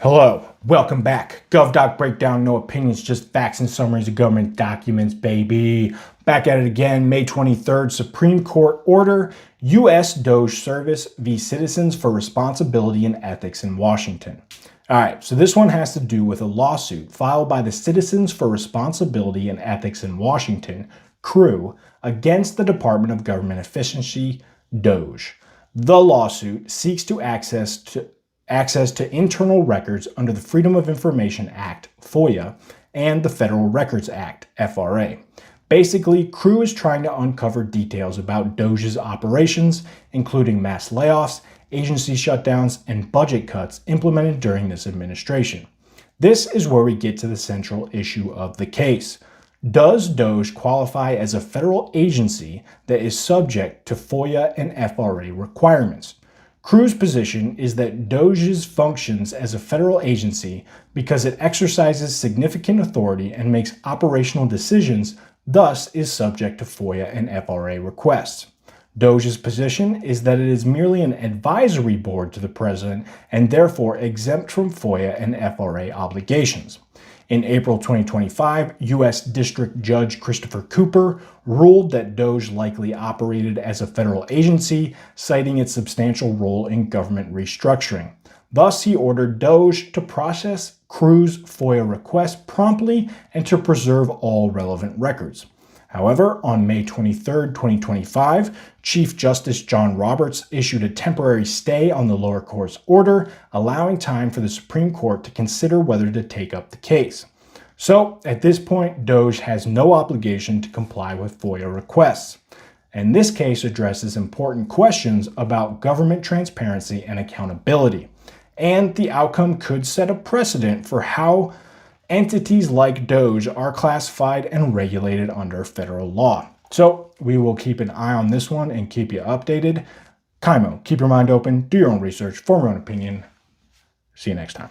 Hello, welcome back. GovDoc Breakdown, no opinions, just facts and summaries of government documents, baby. Back at it again, May 23rd, Supreme Court order, U.S. DOGE service v. Citizens for Responsibility and Ethics in Washington. All right, so this one has to do with a lawsuit filed by the Citizens for Responsibility and Ethics in Washington, CREW, against the Department of Government Efficiency, DOGE. The lawsuit seeks to access to internal records under the Freedom of Information Act, FOIA, and the Federal Records Act, FRA. Basically, CREW is trying to uncover details about DOGE's operations, including mass layoffs, agency shutdowns, and budget cuts implemented during this administration. This is where we get to the central issue of the case. Does DOGE qualify as a federal agency that is subject to FOIA and FRA requirements? CREW's position is that DOGE functions as a federal agency because it exercises significant authority and makes operational decisions, thus is subject to FOIA and FRA requests. DOGE's position is that it is merely an advisory board to the president and therefore exempt from FOIA and FRA obligations. In April 2025, U.S. District Judge Christopher Cooper ruled that DOGE likely operated as a federal agency, citing its substantial role in government restructuring. Thus, he ordered DOGE to process CREW's FOIA request promptly and to preserve all relevant records. However, on May 23, 2025, Chief Justice John Roberts issued a temporary stay on the lower court's order, allowing time for the Supreme Court to consider whether to take up the case. So, at this point, DOGE has no obligation to comply with FOIA requests. And this case addresses important questions about government transparency and accountability. And the outcome could set a precedent for how entities like DOGE are classified and regulated under federal law. So we will keep an eye on this one and keep you updated. Kaimo, keep your mind open, do your own research, form your own opinion. See you next time.